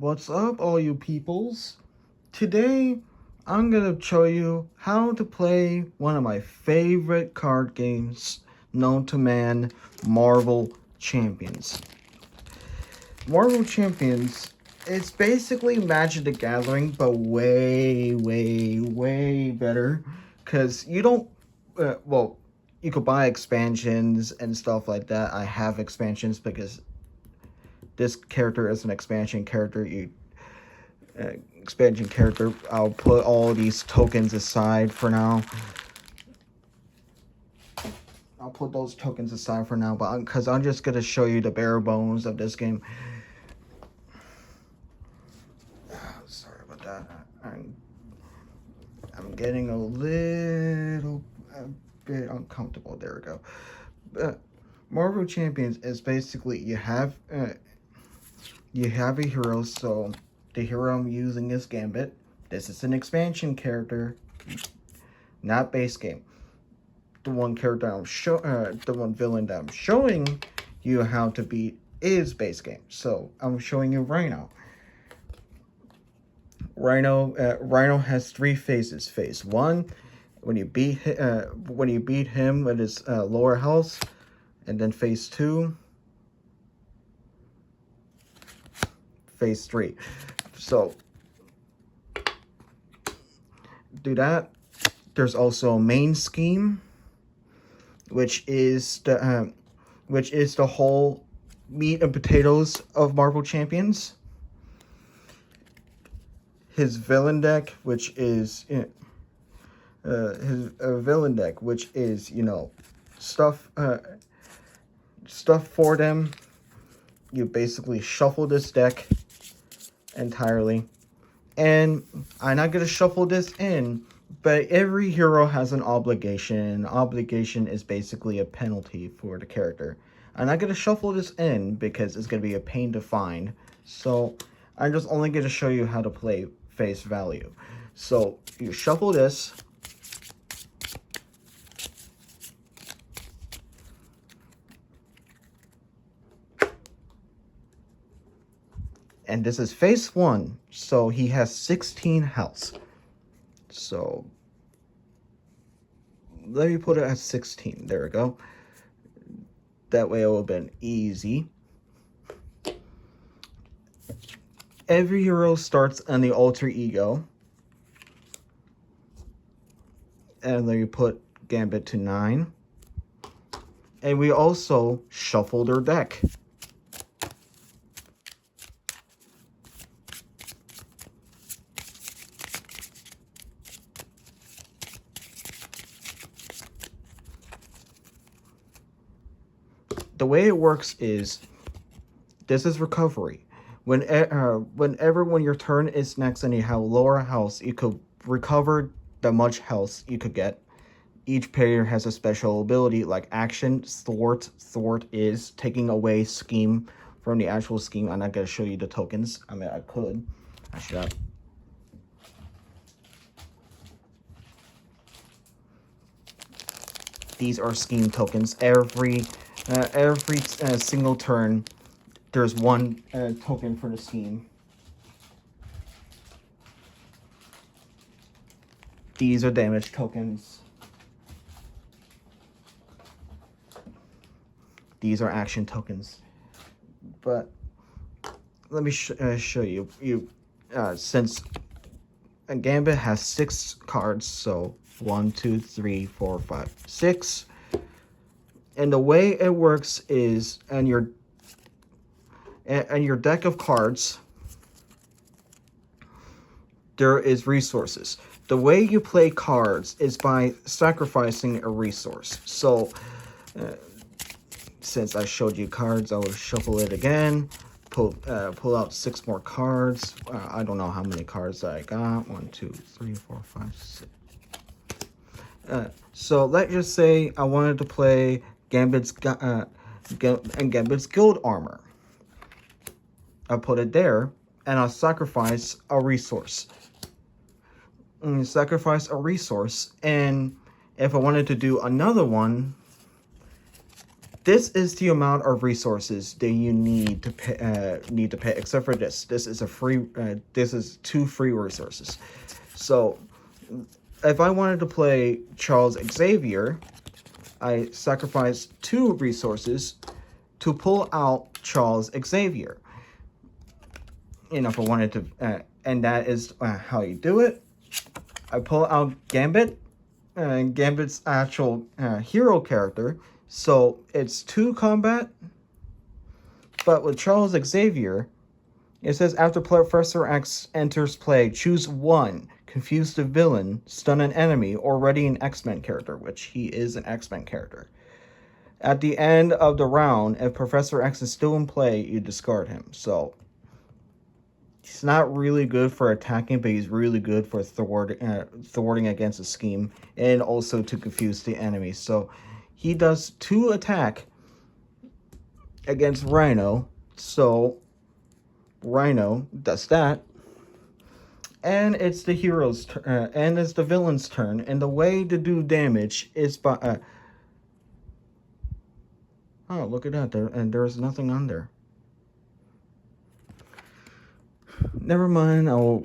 What's up, all you peoples? Today, I'm gonna show you how to play one of my favorite card games known to man, Marvel Champions. Marvel Champions, it's basically Magic the Gathering, but way better. Because you don't, you could buy expansions and stuff like that. I have expansions because this character is an expansion character. Expansion character. I'll put all these tokens aside for now. I'll put those tokens aside for now, but because I'm just gonna show you the bare bones of this game. Sorry about that. I'm getting a little bit uncomfortable. There we go. But Marvel Champions is basically you have a hero, so the hero I'm using is Gambit. This is an expansion character, not base game. The one character the one villain that I'm showing you how to beat is base game. So I'm showing you Rhino. Rhino has 3 phases. Phase 1, when you beat him with his lower health, and then phase 2, phase 3. So do that. There's also a main scheme, which is the whole meat and potatoes of Marvel Champions. His villain deck, which is stuff for them. You basically shuffle this deck entirely, and I'm not gonna shuffle this in, but every hero has an obligation. Obligation is basically a penalty for the character. I'm not gonna shuffle this in because it's gonna be a pain to find, so I'm just only gonna show you how to play face value. So you shuffle this, and this is phase 1, so he has 16 health. So let me put it at 16. There we go. That way it would have been easy. Every hero starts on the alter ego. And then you put Gambit to 9. And we also shuffle their deck. The way it works is, this is recovery. Whenever when your turn is next and you have lower health, you could recover the much health you could get. Each player has a special ability like action, thwart. Thwart is taking away scheme from the actual scheme. I'm not going to show you the tokens. I mean, I could. I should have. These are scheme tokens. Every single turn, there's one token for the scheme. These are damage tokens. These are action tokens. But let me show you. Since Gambit has 6 cards, so 1, 2, 3, 4, 5, 6. And the way it works is, and your deck of cards, there is resources. The way you play cards is by sacrificing a resource. So, since I showed you cards, I will shuffle it again. Pull out 6 more cards. I don't know how many cards I got. 1, 2, 3, 4, 5, 6. So let's just say I wanted to play Gambit's Guild Armor. I'll put it there, and I'll sacrifice a resource. Sacrifice a resource, and if I wanted to do another one, This is the amount of resources that you need to pay. Except for this. This is a free. This is 2 free resources. So, if I wanted to play Charles Xavier, I sacrificed 2 resources to pull out Charles Xavier. If I wanted to, and that is how you do it. I pull out Gambit, Gambit's actual hero character. So it's 2 combat, but with Charles Xavier, it says after Professor X enters play, choose 1, confuse the villain, stun an enemy, or ready an X-Men character, which he is an X-Men character. At the end of the round, if Professor X is still in play, you discard him. So he's not really good for attacking, but he's really good for thwarting against a scheme, and also to confuse the enemy. So he does 2 attack against Rhino, so Rhino does that, and it's the hero's turn, and it's the villain's turn. And the way to do damage is by oh, look at that! There's nothing on there. Never mind. Hold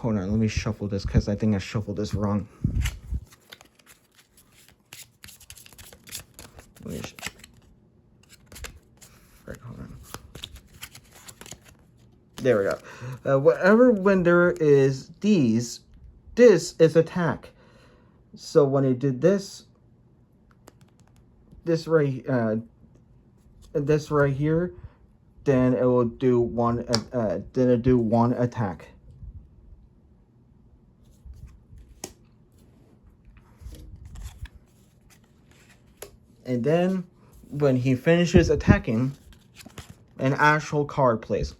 on, let me shuffle this because I think I shuffled this wrong. Hold on. There we go. When there is these, this is attack. So when it did this right here, then it will do one. Then it do 1 attack. And then when he finishes attacking, an actual card plays.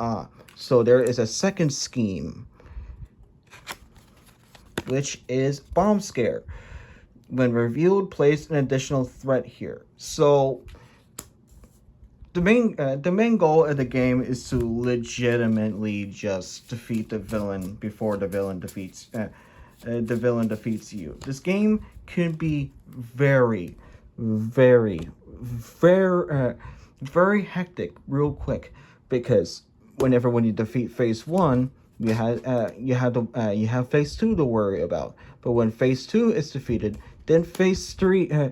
So there is a second scheme, which is Bomb Scare. When revealed, place an additional threat here. So the main goal of the game is to legitimately just defeat the villain before the villain defeats you. This game can be very hectic real quick, because when you defeat phase 1, you have phase 2 to worry about. But when phase 2 is defeated, then phase 3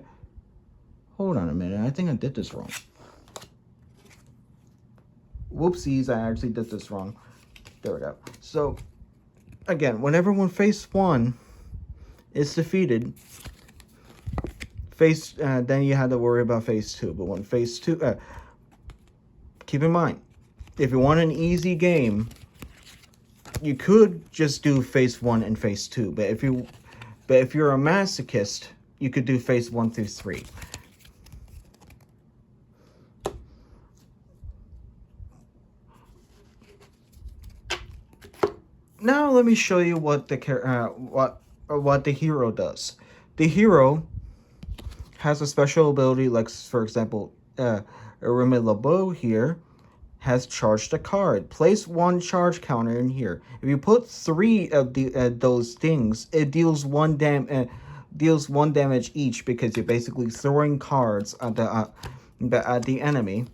hold on a minute, I think I did this wrong. Whoopsies, I actually did this wrong. There we go. So again, when phase 1 is defeated, then you have to worry about phase 2. But when phase 2, keep in mind, if you want an easy game, you could just do phase 1 and phase 2. But if you're a masochist, you could do phase 1 through 3. Now let me show you what the hero does. The hero has a special ability, like for example, Remy LeBeau here has charged a card. Place 1 charge counter in here. If you put 3 of those things, it deals 1 damage each, because you're basically throwing cards at the enemy.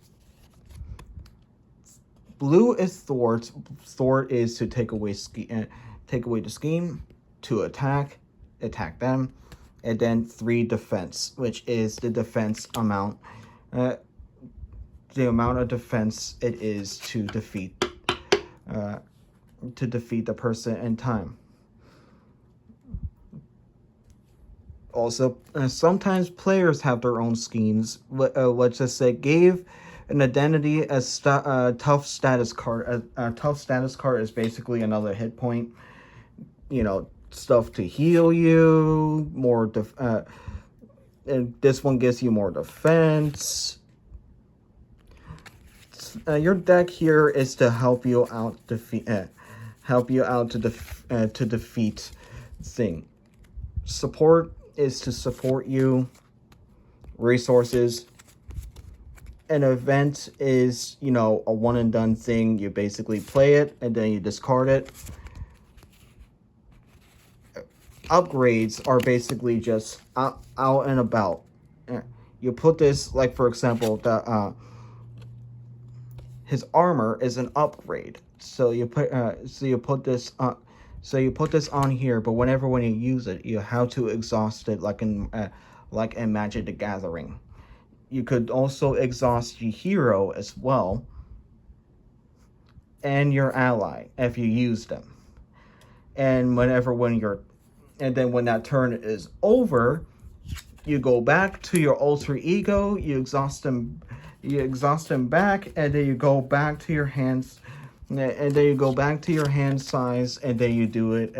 Blue is thwart. Thwart is to take away the scheme, to attack them, and then 3 defense, which is the defense amount. The amount of defense it is to defeat the person in time. Also, sometimes players have their own schemes. Let's just say gave an identity as tough status card. A tough status card is basically another hit point. Stuff to heal you, more and this one gives you more defense. Your deck here is to help you out to defeat thing. Support is to support you. Resources. An event is, a one and done thing. You basically play it and then you discard it. upgrades are basically just out and about. You put this, like for example, his armor is an upgrade. So you put this on here, but when you use it, you have to exhaust it like in Magic the Gathering. You could also exhaust your hero as well, and your ally if you use them. And when that turn is over, you go back to your alter ego, you exhaust them back, and then you go back to your hands, and then you go back to your hand size, and then you do it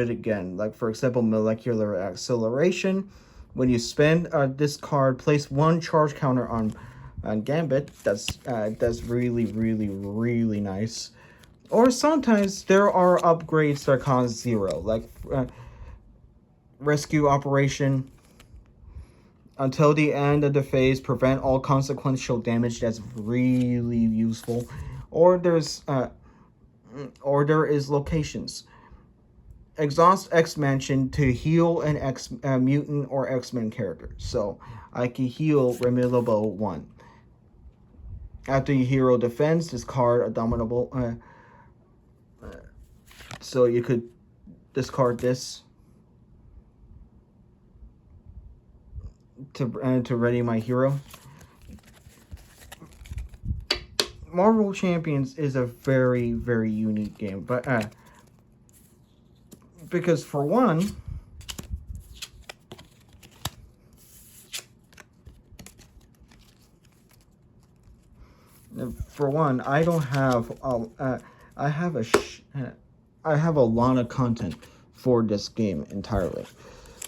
again. Like for example, molecular acceleration. When you spend this card, place 1 charge counter on Gambit. That's really, really, really nice. Or sometimes there are upgrades that cost 0, like rescue operation. Until the end of the phase, prevent all consequential damage. That's really useful. Or there is locations. Exhaust X Mansion to heal an mutant or X-Men character. So I can heal Remilabo 1. After your hero defends, discard a dominable. So you could discard this to ready my hero. Marvel Champions is a very, very unique game, but because for one, I don't have I have a lot of content for this game entirely,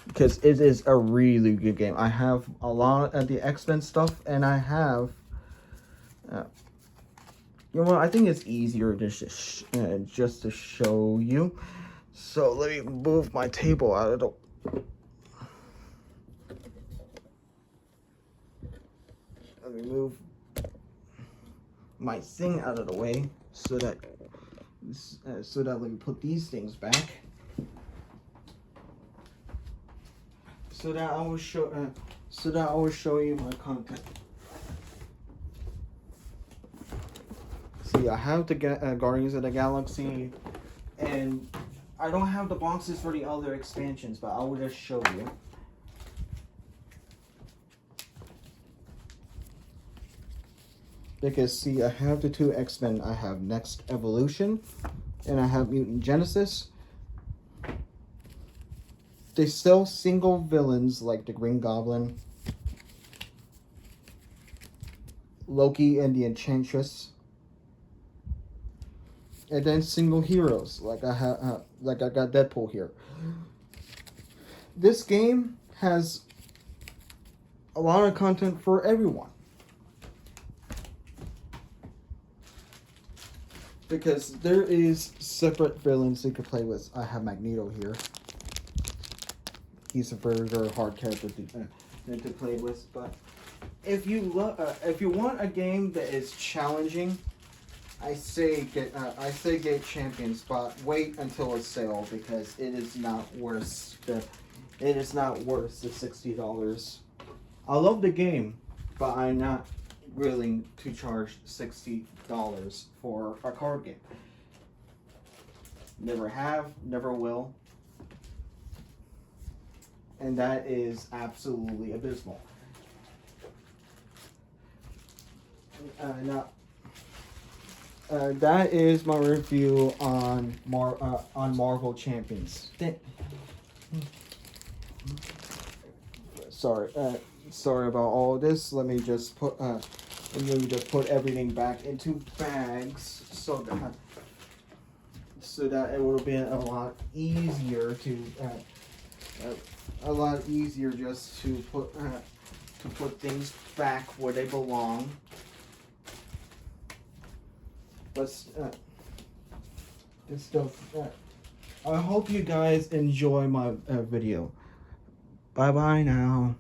because it is a really good game. I have a lot of the X-Men stuff, and I have I think it's easier to just to show you. So let me move my table out of the... Let me move my thing out of the way so that let me put these things back. So that I will show you my content. See, I have the Guardians of the Galaxy, and I don't have the boxes for the other expansions, but I will just show you. Because see, I have the 2 X-Men. I have Next Evolution, and I have Mutant Genesis. They sell single villains like the Green Goblin, Loki, and the Enchantress. And then single heroes, like I got Deadpool here. This game has a lot of content for everyone, because there is separate villains you could play with. I have Magneto here. He's a very, very hard character to play with. But if you want a game that is challenging, I say get Champions, but wait until it's sale, because it is not worth the $60. I love the game, but I'm not willing to charge $60 for a card game. Never have, never will, and that is absolutely abysmal. That is my review on Marvel Champions. Sorry about all this. Let me just put everything back into bags so that it would have been a lot easier just to put things back where they belong. But I hope you guys enjoy my video. Bye bye now.